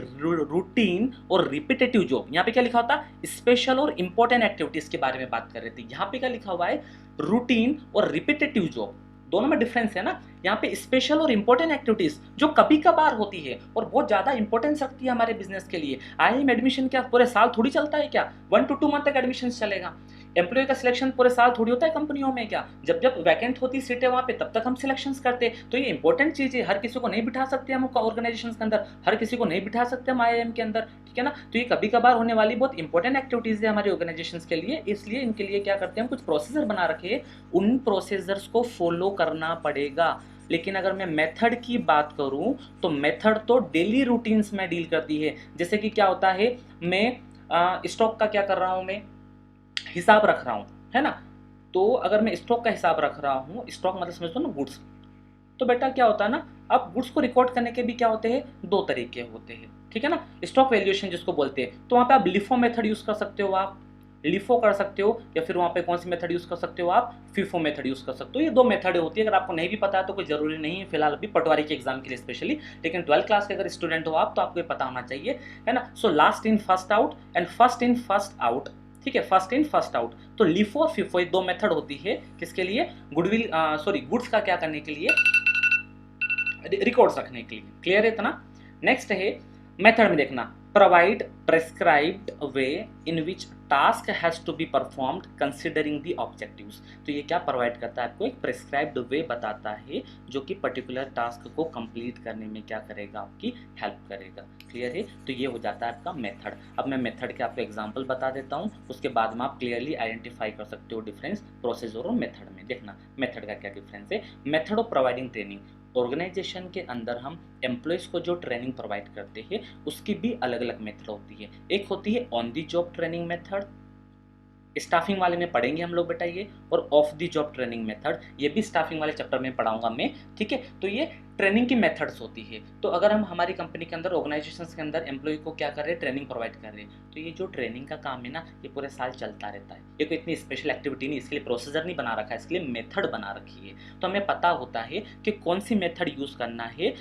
routine और रिपीटेटिव जॉब। यहाँ पे क्या लिखा होता है, स्पेशल और इंपॉर्टेंट एक्टिविटीज के बारे में बात कर रहे थे। यहाँ पे क्या लिखा हुआ है, रूटीन और रिपीटेटिव जॉब, दोनों में डिफरेंस है ना। यहाँ पे स्पेशल और इंपॉर्टेंट एक्टिविटीज जो कभी कभार होती है और बहुत ज्यादा इंपॉर्टेंस रखती है हमारे बिजनेस के लिए। IIM एडमिशन क्या पूरे साल थोड़ी चलता है क्या, 1 to 2 मंथ तक एडमिशन चलेगा। एम्प्लॉय का सिलेक्शन पूरे साल थोड़ी होता है कंपनियों में, क्या जब जब वैकेंट होती सीटें वहाँ पे तब तक हम सिलेक्शंस करते हैं। तो ये इंपॉर्टेंट चीज़ है, हर किसी को नहीं बिठा सकते हम ऑर्गेनाइजेशन के अंदर, हर किसी को नहीं बिठा सकते हम IIM के अंदर, ठीक है ना। तो ये कभी कभार होने वाली बहुत इंपॉर्टेंट एक्टिविटीज़ है हमारे ऑर्गेनाइजेशन के लिए, इसलिए इनके लिए क्या करते हैं, कुछ प्रोसीजर बना रखे, उन प्रोसीजर्स को फॉलो करना पड़ेगा। लेकिन अगर मैं मेथड की बात करूं तो मेथड तो डेली रूटीन्स में डील करती है। जैसे कि क्या होता है, मैं स्टॉक का क्या कर रहा हूं, मैं हिसाब रख रहा हूं, है ना। तो अगर मैं स्टॉक का हिसाब रख रहा हूं, स्टॉक मतलब समझ लो ना गुड्स, तो बेटा क्या होता है ना, अब गुड्स को रिकॉर्ड करने के भी क्या होते हैं, 2 तरीके होते हैं, ठीक है ना। स्टॉक वैल्यूएशन जिसको बोलते हैं, तो वहां पे आप लिफो मेथड यूज कर सकते हो, आप लिफो कर सकते हो, या फिर वहाँ पे कौन सी मेथड यूज़ कर सकते हो, आप फीफो मेथड यूज़ कर सकते हो। ये 2 मेथड होती है, अगर आपको नहीं भी पता है तो कोई ज़रूरी नहीं है फिलहाल अभी पटवारी के एग्जाम के लिए स्पेशली, लेकिन 12th क्लास के अगर स्टूडेंट हो आप तो आपको ये पता होना चाहिए, है ना। So last in first out and first in first out, ठीक है, फर्स्ट इन फर्स्ट आउट। तो लिफो और फीफो ये 2 मेथड होती है, किसके लिए, गुड्स का क्या करने के लिए, रिकॉर्ड्स रखने के लिए। क्लियर है इतना। नेक्स्ट है मेथड में देखना, provide prescribed way in which task has to be performed considering the objectives। तो ये क्या प्रोवाइड करता है, आपको एक प्रेस्क्राइब्ड वे बताता है जो कि पर्टिकुलर टास्क को कंप्लीट करने में क्या करेगा, आपकी हेल्प करेगा। क्लियर है, तो ये हो जाता है आपका मेथड। अब मैं मेथड के आपको एग्जांपल बता देता हूँ, उसके बाद में आप क्लियरली आइडेंटिफाई कर सकते हो डिफरेंस प्रोसीजर और मेथड में। देखना मेथड का क्या डिफरेंस है। Method of providing training, organization के अंदर हम एम्प्लॉयज़ को जो ट्रेनिंग प्रोवाइड करते हैं उसकी भी अलग अलग मेथड होती है। एक होती है on the job training method, staffing वाले में पढ़ेंगे हम लोग बेटा ये, और of the job training method, ये भी स्टाफिंग वाले चैप्टर में पढ़ाऊंगा मैं, ठीक है। तो ये ट्रेनिंग की मेथड्स होती है। तो अगर हम हमारी कंपनी के अंदर, ऑर्गेनाइजेशन के अंदर एम्प्लॉय को क्या कर रहे हैं, ट्रेनिंग प्रोवाइड कर रहे हैं, तो ये जो ट्रेनिंग का काम है ना, ये पूरे साल चलता रहता है। ये कोई इतनी स्पेशल एक्टिविटी नहीं, इसके लिए प्रोसीजर नहीं बना रखा है, इसके लिए मेथड बना रखी है। तो हमें पता होता है कि कौन सी मेथड यूज़ करना है,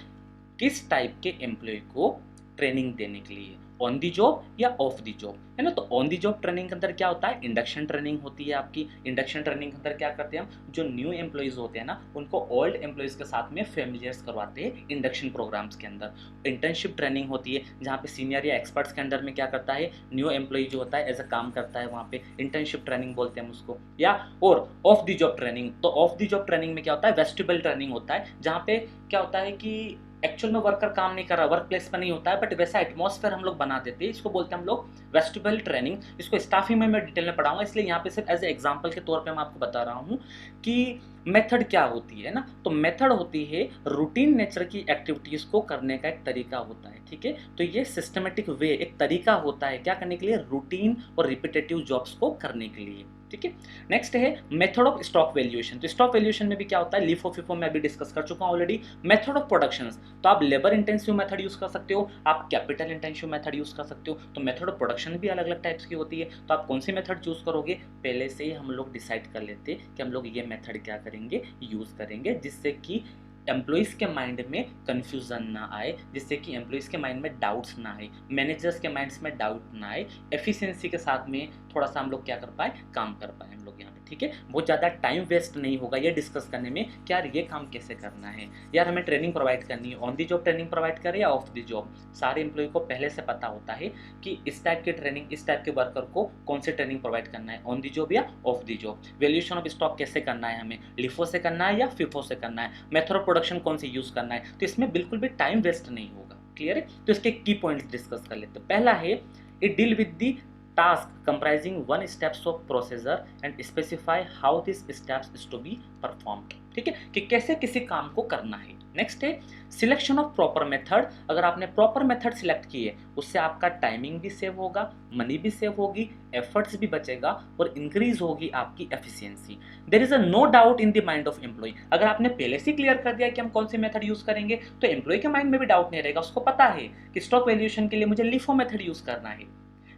किस टाइप के एम्प्लॉय को ट्रेनिंग देने के लिए, ऑन दी जॉब या ऑफ दी जॉब, है ना। तो ऑन दी जॉब ट्रेनिंग के अंदर क्या होता है, इंडक्शन ट्रेनिंग होती है आपकी। इंडक्शन ट्रेनिंग के अंदर क्या करते हैं हम, जो न्यू एम्प्लॉयज़ होते हैं ना, उनको ओल्ड एम्प्लॉयज़ के साथ में फेमिलियर्स करवाते हैं इंडक्शन प्रोग्राम्स के अंदर। इंटर्नशिप ट्रेनिंग होती है जहाँ पे सीनियर या एक्सपर्ट्स के अंडर में क्या करता है, न्यू एम्प्लॉय जो होता है एज अ काम करता है, वहाँ पे इंटर्नशिप ट्रेनिंग बोलते हैं हम उसको। या और ऑफ दी जॉब ट्रेनिंग, तो ऑफ दी जॉब ट्रेनिंग में क्या होता है, वेस्टिबल ट्रेनिंग होता है, जहाँ पे क्या होता है कि एक्चुअल में वर्कर काम नहीं कर रहा, वर्क प्लेस पर नहीं होता है, बट वैसा एटमॉस्फेयर हम लोग बना देते हैं, इसको बोलते हैं हम लोग वेस्टिबल ट्रेनिंग। इसको स्टाफिंग में मैं डिटेल में पढ़ाऊंगा, इसलिए यहाँ पे सिर्फ एज ए एग्जांपल के तौर पे मैं आपको बता रहा हूँ कि मेथड क्या होती है ना। तो मेथड होती है रूटीन नेचर की एक्टिविटीज़ को करने का एक तरीका होता है, ठीक है। तो ये सिस्टमेटिक वे, एक तरीका होता है क्या करने के लिए, रूटीन और रिपीटेटिव जॉब्स को करने के लिए, ठीक है। नेक्स्ट है मेथड ऑफ स्टॉक वैल्यूएशन। तो स्टॉक वैल्यूएशन में भी क्या होता है, लिफो फिफो में अभी डिस्कस कर चुका हूं ऑलरेडी। मेथड ऑफ प्रोडक्शन, तो आप लेबर इंटेंसिव मेथड यूज कर सकते हो, आप कैपिटल इंटेंसिव मेथड यूज कर सकते हो। तो मेथड ऑफ प्रोडक्शन भी अलग अलग टाइप्स की होती है, तो आप कौन सी मेथड चूज करोगे, पहले से ही हम लोग डिसाइड कर लेते हैं कि हम लोग ये मेथड क्या करेंगे, यूज करेंगे, जिससे कि एम्प्लॉइज़ के माइंड में कन्फ्यूजन ना आए, जिससे कि एम्प्लॉइज़ के माइंड में डाउट्स ना आए, मैनेजर्स के माइंड्स में डाउट ना आए, एफिशिएंसी के साथ में थोड़ा सा हम लोग क्या कर पाए, काम कर पाए हम लोग यहाँ पे, ठीक है। बहुत ज़्यादा टाइम वेस्ट नहीं होगा ये डिस्कस करने में कि यार ये काम कैसे करना है, यार हमें ट्रेनिंग प्रोवाइड करनी है, on the job training provide करें या ऑफ दी जॉब। सारे एम्प्लॉय को पहले से पता होता है कि इस टाइप की ट्रेनिंग, इस टाइप के वर्कर को कौन सी ट्रेनिंग प्रोवाइड करना है, ऑन दी जॉब या of the job. Valuation of stock कैसे करना है, हमें लिफो से करना है या फिफो से करना है, मेथड ऑफ प्रोडक्शन कौन सी यूज करना है। तो इसमें बिल्कुल भी टाइम वेस्ट नहीं होगा, क्लियर है। तो इसके की पॉइंट्स डिस्कस कर लेते हैं। पहला है it deal with the task comprising one steps of procedure and specify how this steps is to be performed, ठीक है, कि कैसे किसी काम को करना है। नेक्स्ट है सिलेक्शन ऑफ प्रॉपर मेथड। अगर आपने प्रॉपर मेथड सिलेक्ट किए, उससे आपका टाइमिंग भी सेव होगा, मनी भी सेव होगी, एफर्ट्स भी बचेगा और इंक्रीज होगी आपकी efficiency. There is a no doubt in the mind of employee. अगर आपने पहले से क्लियर कर दिया कि हम कौन सी मेथड यूज करेंगे, तो एम्प्लॉय के माइंड में भी डाउट नहीं रहेगा, उसको पता है कि स्टॉक वैल्यूएशन के लिए मुझे लिफो मेथड यूज करना है,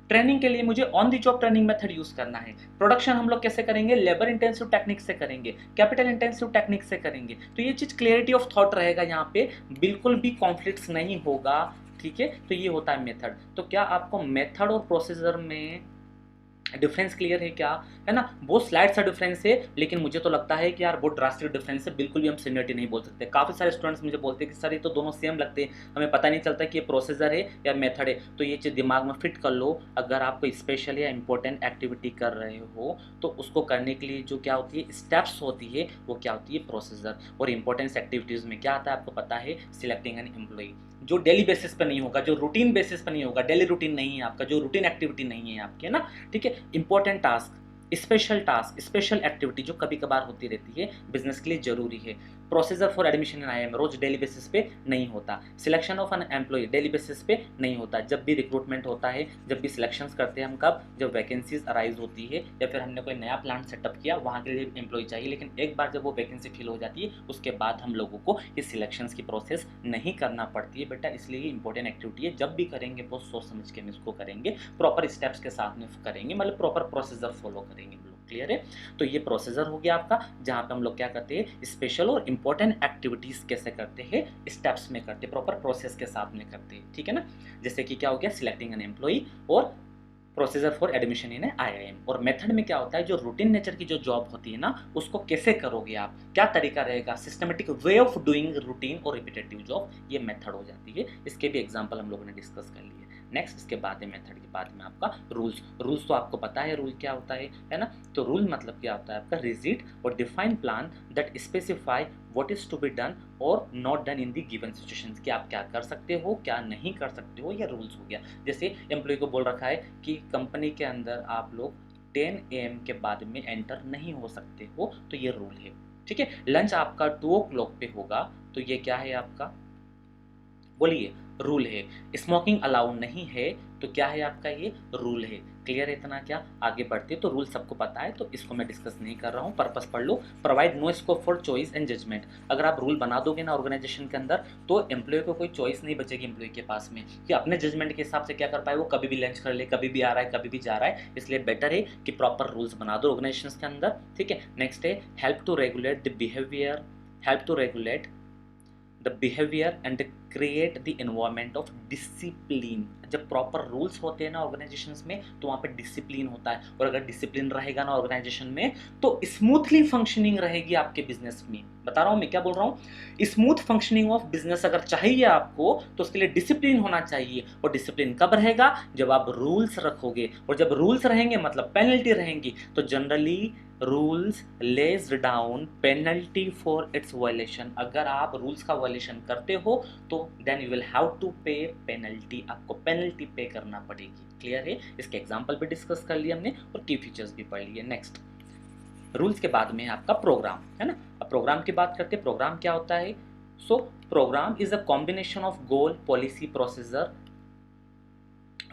ट्रेनिंग के लिए मुझे on the job training method use करना है, प्रोडक्शन हम लोग कैसे करेंगे, लेबर इंटेंसिव टेक्निक से करेंगे, कैपिटल इंटेंसिव टेक्निक से करेंगे। तो ये चीज क्लियरिटी ऑफ थॉट रहेगा यहाँ पे, बिल्कुल भी कॉन्फ्लिक्ट्स नहीं होगा, ठीक है। तो ये होता है मेथड। तो क्या आपको मेथड और प्रोसीजर में डिफरेंस क्लियर है क्या, है ना। बहुत स्लाइड सा डिफरेंस है, लेकिन मुझे तो लगता है कि यार बहुत ड्रास्टिक डिफरेंस है, बिल्कुल भी हम सिमिलरिटी नहीं बोल सकते। काफ़ी सारे स्टूडेंट्स मुझे बोलते हैं कि सर ये तो दोनों सेम लगते हैं, हमें पता नहीं चलता कि ये प्रोसीजर है या मेथड है। तो ये चीज़ दिमाग में फिट कर लो, अगर आप कोई स्पेशल या इंपॉर्टेंट एक्टिविटी कर रहे हो तो उसको करने के लिए जो क्या होती है, स्टेप्स होती है, वो क्या होती है, प्रोसीजर। और इंपॉर्टेंस एक्टिविटीज़ में क्या आता है आपको पता है, सिलेक्टिंग एन एम्प्लॉई, जो डेली बेसिस पर नहीं होगा, जो रूटीन बेसिस पर नहीं होगा, डेली रूटीन नहीं है आपका, जो रूटीन एक्टिविटी नहीं है आपकी, है ना, ठीक है। Important task, special task, special activity जो कभी कभार होती रहती है, बिजनेस के लिए जरूरी है। Procedure for admission in IIM रोज डेली बेसिस पे नहीं होता। Selection of an employee daily basis पे नहीं होता। जब भी रिक्रूटमेंट होता है, जब भी सिलेक्शंस करते हैं हम, कब, जब वैकेंसीज अराइज होती है या फिर हमने कोई नया प्लांट सेटअप किया, वहाँ के लिए एम्प्लॉय चाहिए। लेकिन एक बार जब वो वैकेंसी फिल हो जाती है, उसके बाद हम लोगों को इस सिलेक्शंस की प्रोसेस नहीं करना पड़ती है बेटा। इसलिए ये इंपॉर्टेंट एक्टिविटी है, जब भी करेंगे बहुत सोच समझ के हम इसको करेंगे, प्रॉपर स्टेप्स के साथ में करेंगे, मतलब प्रॉपर प्रोसीजर फॉलो करेंगे हम लोग, क्लियर है। तो ये प्रोसीजर हो गया आपका, जहाँ पे हम लोग क्या करते हैं, स्पेशल और इंपॉर्टेंट एक्टिविटीज कैसे करते हैं, स्टेप्स में करते हैं, प्रॉपर प्रोसेस के साथ में करते हैं, ठीक है ना। जैसे कि क्या हो गया, सिलेक्टिंग एन एम्प्लॉई और procedure for admission in IIM. और मेथड में क्या होता है, जो रूटीन नेचर की जो जॉब होती है ना, उसको कैसे करोगे आप, क्या तरीका रहेगा, systematic way of doing routine और रिपीटेटिव जॉब, ये मेथड हो जाती है। इसके भी एग्जांपल हम लोगों ने डिस्कस कर लिए। नेक्स्ट, इसके बाद है मेथड के बाद में आपका रूल्स। रूल्स तो आपको पता है रूल क्या होता है ना। तो रूल मतलब क्या होता है आपका, रिजिड और defined plan that specify what is to be done और not done in the given situations, कि आप क्या कर सकते हो, क्या नहीं कर सकते हो, ये रूल्स हो गया। जैसे एम्प्लॉय को बोल रखा है कि कंपनी के अंदर आप लोग 10 AM के बाद में एंटर नहीं हो सकते हो, तो ये रूल है, ठीक है। लंच आपका 2 o'clock पे होगा, तो ये क्या है आपका, बोलिए, रूल है। स्मोकिंग अलाउड नहीं है, तो क्या है आपका, ये रूल है। क्लियर है इतना, क्या आगे बढ़ते, तो रूल सबको पता है, तो इसको मैं डिस्कस नहीं कर रहा हूँ, पर्पस पढ़ लो। Provide no scope for choice and judgement. अगर आप रूल बना दोगे ना ऑर्गेनाइजेशन के अंदर, तो एम्प्लॉय को कोई चॉइस नहीं बचेगी एम्प्लॉय के पास में कि अपने जजमेंट के हिसाब से क्या कर पाए, वो कभी भी लंच कर ले, कभी भी आ रहा है, कभी भी जा रहा है। इसलिए बेटर है कि प्रॉपर रूल्स बना दो ऑर्गेनाइजेशन के अंदर, ठीक है। नेक्स्ट है help to regulate the behaviour, help to regulate the behavior and the create the environment of discipline. जब प्रॉपर रूल्स होते हैं ना ऑर्गेनाइजेशंस में तो वहाँ पे डिसिप्लिन होता है, और अगर डिसिप्लिन रहेगा ना ऑर्गेनाइजेशन में तो स्मूथली फंक्शनिंग रहेगी आपके बिजनेस में। बता रहा हूँ मैं क्या बोल रहा हूँ, स्मूथ फंक्शनिंग ऑफ बिजनेस अगर चाहिए आपको तो उसके लिए डिसिप्लिन होना चाहिए। और डिसिप्लिन कब रहेगा, जब आप रूल्स रखोगे, और जब रूल्स रहेंगे मतलब पेनल्टी रहेंगी। तो generally rules lays down penalty for its violation. अगर आप रूल्स का वायलेशन करते हो तो then you will have to pay penalty, आपको पेनल्टी पे करना पड़ेगी। क्लियर है, इसके एग्जांपल भी डिस्कस कर लिए हमने और की फीचर्स भी पढ़ लिए। नेक्स्ट, रूल्स के बाद में आपका प्रोग्राम है ना। अब प्रोग्राम की बात करते हैं, प्रोग्राम क्या होता है। So programme is a combination of goal, policy, procedure,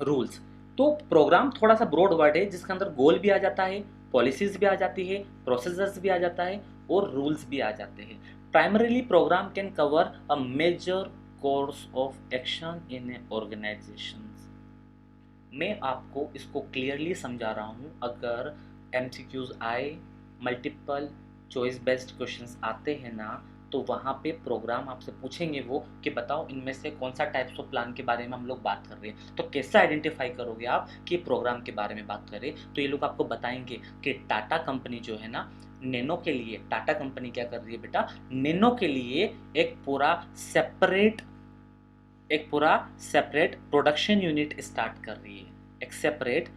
rules. तो प्रोग्राम थोड़ा सा ब्रॉड वर्ड है जिसके अंदर गोल भी आ जाता है, पॉलिसीज भी आ जाती है, प्रोसीजर्स भी आ जाता है और रूल्स भी आ जाते हैं। Primarily program can cover a major course of action in organization. मैं आपको इसको क्लियरली समझा रहा हूँ। अगर एमसीक्यूज आए, मल्टीपल चॉइस बेस्ड क्वेश्चंस आते हैं ना, तो वहाँ पे प्रोग्राम आपसे पूछेंगे वो कि बताओ इनमें से कौन सा टाइप्स ऑफ प्लान के बारे में हम लोग बात कर रहे हैं। तो कैसे आइडेंटिफाई करोगे आप कि प्रोग्राम के बारे में बात करें, तो ये लोग आपको बताएंगे कि टाटा कंपनी जो है ना, नैनो के लिए टाटा कंपनी क्या कर रही है बेटा, नैनो के लिए एक पूरा सेपरेट प्रोडक्शन यूनिट स्टार्ट कर रही है। एक सेपरेट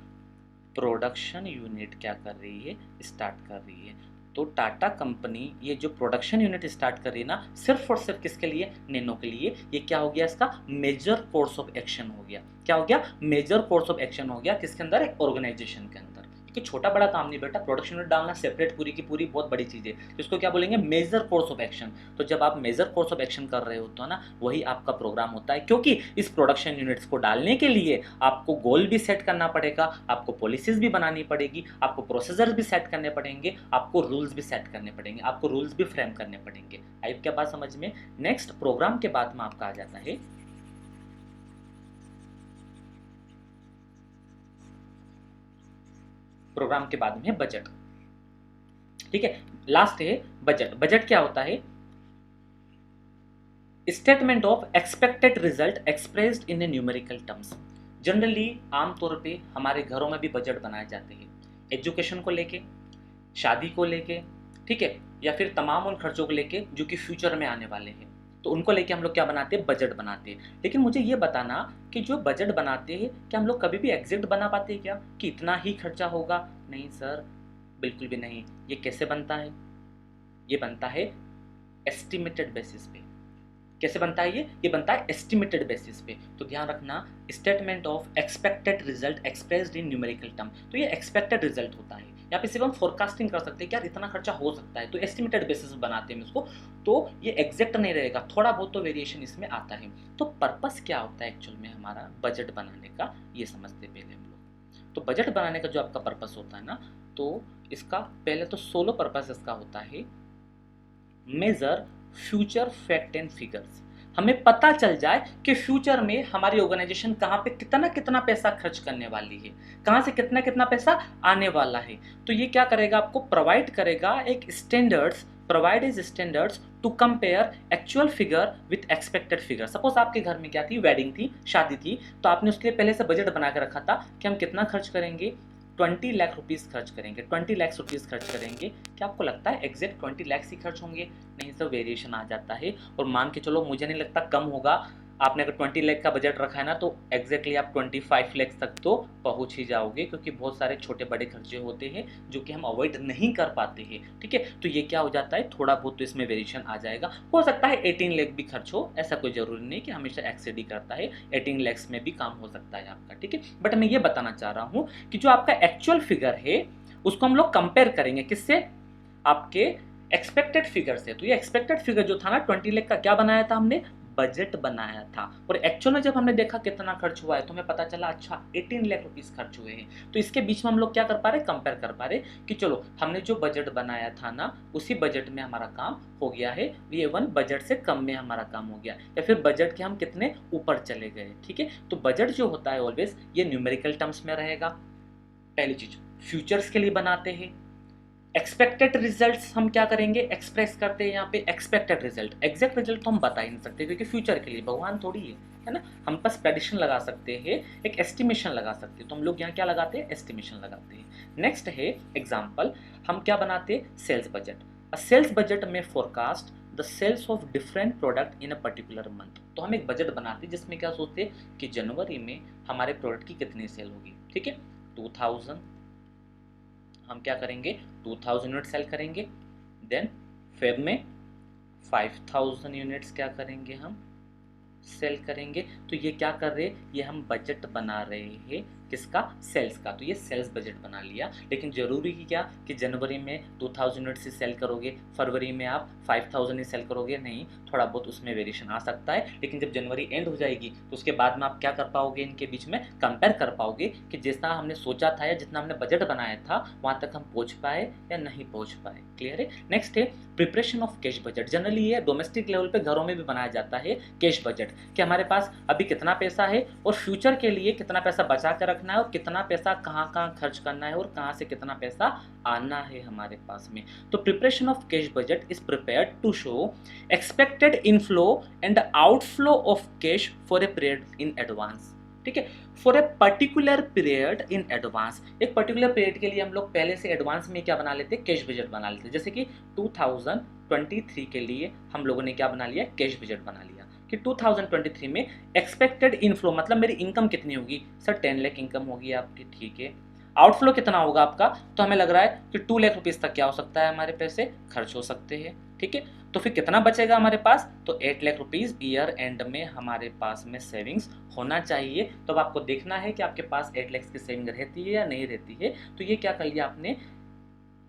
प्रोडक्शन यूनिट क्या कर रही है, स्टार्ट कर रही है। तो टाटा कंपनी ये जो प्रोडक्शन यूनिट स्टार्ट कर रही है ना, सिर्फ और सिर्फ किसके लिए, नैनो के लिए। ये क्या हो गया, इसका मेजर कोर्स ऑफ एक्शन हो गया। क्या हो गया, मेजर कोर्स ऑफ एक्शन हो गया किसके अंदर, एक ऑर्गेनाइजेशन के अंदर। कि छोटा बड़ा काम नहीं बेटा, प्रोडक्शन यूनिट डालना सेपरेट पूरी की पूरी बहुत बड़ी चीज़ है। तो इसको क्या बोलेंगे, मेजर कोर्स ऑफ एक्शन। तो जब आप मेजर कोर्स ऑफ एक्शन कर रहे हो तो ना वही आपका प्रोग्राम होता है, क्योंकि इस प्रोडक्शन यूनिट्स को डालने के लिए आपको गोल भी सेट करना पड़ेगा, आपको पॉलिसीज भी बनानी पड़ेगी, आपको प्रोसीजर्स भी सेट करने पड़ेंगे, आपको रूल्स भी सेट करने पड़ेंगे, आपको रूल्स भी फ्रेम करने पड़ेंगे। आई क्या बात समझ में। नेक्स्ट, प्रोग्राम के बाद में आपका आ जाता है प्रोग्राम के बाद में बजट। ठीक है, लास्ट है बजट। बजट क्या होता है, statement of expected result expressed in A numerical terms. Generally आमतौर पे हमारे घरों में भी बजट बनाए जाते हैं, एजुकेशन को लेके, शादी को लेके, ठीक है, या फिर तमाम उन खर्चों को लेके जो कि फ्यूचर में आने वाले हैं। तो उनको लेके हम लोग क्या बनाते हैं, बजट बनाते हैं। लेकिन मुझे ये बताना कि जो बजट बनाते हैं क्या हम लोग कभी भी एग्जैक्ट बना पाते हैं क्या, कि इतना ही खर्चा होगा। नहीं सर, बिल्कुल भी नहीं। ये कैसे बनता है, ये बनता है एस्टिमेटेड बेसिस पे। कैसे बनता है ये बनता है एस्टिमेटेड बेसिस पे। तो ध्यान रखना, statement of expected result expressed in numerical term. तो ये एक्सपेक्टेड रिजल्ट होता है, यहाँ पे सिर्फ हम फोरकास्टिंग कर सकते हैं कि यार इतना खर्चा हो सकता है, तो एस्टिमेटेड बेसिस बनाते हैं इसको। तो ये एग्जैक्ट नहीं रहेगा, थोड़ा बहुत तो वेरिएशन इसमें आता है। तो पर्पस क्या होता है एक्चुअल में हमारा बजट बनाने का, ये समझते पहले हम लोग। तो बजट बनाने का जो आपका पर्पस होता है ना, तो इसका पहले तो सोलो पर्पस इसका होता है major future fact and figures. हमें पता चल जाए कि फ्यूचर में हमारी ऑर्गेनाइजेशन कहाँ पे कितना कितना पैसा खर्च करने वाली है, कहाँ से कितना कितना पैसा आने वाला है। तो ये क्या करेगा, आपको प्रोवाइड करेगा एक standards, provide is standards to compare actual figure with expected figure. Suppose आपके घर में क्या थी, वेडिंग थी, शादी थी, तो आपने उसके लिए पहले से बजट बना के रखा था कि हम कितना खर्च करेंगे, 20 लाख रुपीज़ खर्च करेंगे, 20 लाख रुपीज़ खर्च करेंगे। क्या आपको लगता है एग्जैक्ट 20 लाख ही खर्च होंगे? नहीं सर, वेरिएशन आ जाता है। और मान के चलो, मुझे नहीं लगता कम होगा। आपने अगर 20 लाख का बजट रखा है ना, तो एग्जैक्टली आप 25 लाख तक तो पहुंच ही जाओगे, क्योंकि बहुत सारे छोटे बड़े खर्चे होते हैं जो कि हम अवॉइड नहीं कर पाते हैं। ठीक है, तो ये क्या हो जाता है, थोड़ा बहुत तो इसमें वेरिएशन आ जाएगा। हो सकता है 18 लाख भी खर्च हो, ऐसा कोई जरूरी नहीं कि हमेशा एक्सेड ही करता है, 18 लाख में भी काम हो सकता है आपका। ठीक है, बट मैं ये बताना चाह रहा हूँ कि जो आपका एक्चुअल फिगर है उसको हम लोग कंपेयर करेंगे किससे, आपके एक्सपेक्टेड फिगर से। तो ये एक्सपेक्टेड फिगर जो था ना, 20 लाख का, क्या बनाया था हमने, बजट बनाया था। और एक्चुअल में जब हमने देखा कितना खर्च हुआ है, तो हमें पता चला अच्छा 18 लाख रुपीस खर्च हुए हैं। तो इसके बीच में हम लोग क्या कर पा रहे, कंपेयर कर पा रहे कि चलो हमने जो बजट बनाया था ना, उसी बजट में हमारा काम हो गया है, ये वन बजट से कम में हमारा काम हो गया, या फिर बजट के हम कितने ऊपर चले गए। ठीक है, तो बजट जो होता है ऑलवेज ये न्यूमेरिकल टर्म्स में रहेगा। पहली चीज, फ्यूचर्स के लिए बनाते हैं, एक्सपेक्टेड रिजल्ट्स हम क्या करेंगे, एक्सप्रेस करते हैं यहाँ पे एक्सपेक्टेड रिजल्ट। एग्जैक्ट रिजल्ट तो हम बता ही नहीं सकते क्योंकि फ्यूचर के लिए भगवान थोड़ी है ना। हम बस प्रेडिक्शन लगा सकते हैं, एक एस्टिमेशन लगा सकते हैं। तो हम लोग यहाँ क्या लगाते हैं, एस्टिमेशन लगाते हैं। नेक्स्ट है एग्जाम्पल, हम क्या बनाते हैं, sales budget. A sales budget में forecast the sales of different product in a particular month. तो हम एक बजट बनाते हैं जिसमें क्या सोचते हैं कि जनवरी में हमारे प्रोडक्ट की कितनी सेल होगी, ठीक है। 2000 हम क्या करेंगे, 2000 यूनिट सेल करेंगे। देन फेब में 5000 यूनिट्स क्या करेंगे, हम सेल करेंगे। तो ये क्या कर रहे हैं, ये हम बजट बना रहे हैं किसका, सेल्स का। तो ये सेल्स बजट बना लिया। लेकिन जरूरी ही क्या कि जनवरी में 2000 यूनिट से सेल करोगे, फरवरी में आप 5000 ही सेल करोगे, नहीं, थोड़ा बहुत उसमें वेरिएशन आ सकता है। लेकिन जब जनवरी एंड हो जाएगी तो उसके बाद में आप क्या कर पाओगे, इनके बीच में कंपेयर कर पाओगे कि जितना हमने सोचा था या जितना हमने बजट बनाया था वहाँ तक हम पहुँच पाए या नहीं पहुँच पाए। क्लियर है। नेक्स्ट है preparation of cash budget. Generally ये डोमेस्टिक लेवल पे घरों में भी बनाया जाता है कैश बजट, कि हमारे पास अभी कितना पैसा है और फ्यूचर के लिए कितना पैसा बचा कर रखना है और कितना पैसा कहाँ कहाँ खर्च करना है और कहाँ से कितना पैसा आना है हमारे पास में। तो preparation of cash budget is prepared to show expected inflow and outflow of cash for a period in advance, ठीक है, for a particular period in advance. एक पर्टिकुलर पीरियड के लिए हम लोग पहले से एडवांस में क्या बना लेते हैं, कैश बजट बना लेते हैं। जैसे कि 2023 के लिए हम लोगों ने क्या बना लिया, कैश बजट बना लिया कि 2023 में एक्सपेक्टेड इनफ्लो मतलब मेरी इनकम कितनी होगी, सर 10 लाख इनकम होगी आपकी, ठीक है। आउटफ्लो कितना होगा आपका, तो हमें लग रहा है कि 2 लाख रुपीस तक क्या हो सकता है, हमारे पैसे खर्च हो सकते हैं, ठीक है। तो फिर कितना बचेगा हमारे पास, तो 8 लाख रुपीस ईयर एंड में हमारे पास में सेविंग्स होना चाहिए। तो अब आपको देखना है कि आपके पास 8 लाख की सेविंग रहती है या नहीं रहती है। तो ये क्या कर लिया आपने,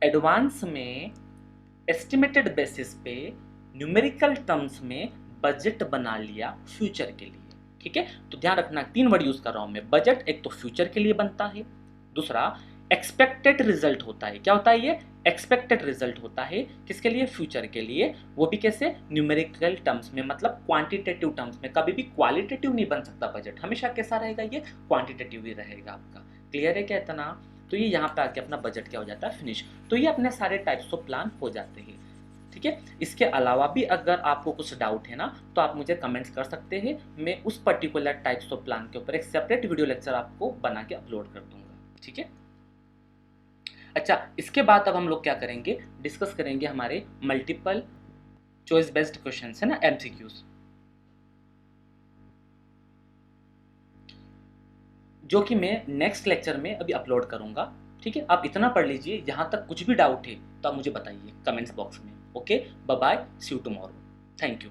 एडवांस में एस्टिमेटेड बेसिस पे न्यूमेरिकल टर्म्स में बजट बना लिया फ्यूचर के लिए, ठीक है। तो ध्यान रखना 3 वर्ड यूज कर रहा हूं मैं, बजट एक तो फ्यूचर के लिए बनता है, दूसरा एक्सपेक्टेड रिजल्ट होता है। क्या होता है ये, एक्सपेक्टेड रिजल्ट होता है किसके लिए, फ्यूचर के लिए, वो भी कैसे, न्यूमेरिकल टर्म्स में, मतलब क्वांटिटेटिव टर्म्स में। कभी भी क्वालिटेटिव नहीं बन सकता बजट, हमेशा कैसा रहेगा, ये क्वांटिटेटिव ही रहेगा आपका। क्लियर है क्या इतना। तो ये यहाँ पे आके अपना बजट क्या हो जाता है, फिनिश। तो ये अपने सारे टाइप्स ऑफ प्लान हो जाते हैं, ठीक है। इसके अलावा भी अगर आपको कुछ डाउट है ना तो आप मुझे कमेंट्स कर सकते हैं, मैं उस पर्टिकुलर टाइप्स ऑफ प्लान के ऊपर एक सेपरेट वीडियो लेक्चर आपको बना के अपलोड कर दूंगा, ठीक है। अच्छा, इसके बाद अब हम लोग क्या करेंगे, डिस्कस करेंगे हमारे मल्टीपल चॉइस बेस्ड क्वेश्चंस है ना, एमसीक्यूज, जो कि मैं नेक्स्ट लेक्चर में अभी अपलोड करूंगा, ठीक है। आप इतना पढ़ लीजिए, यहाँ तक कुछ भी डाउट है तो आप मुझे बताइए कमेंट्स बॉक्स में। Okay, bye bye, see you tomorrow, thank you.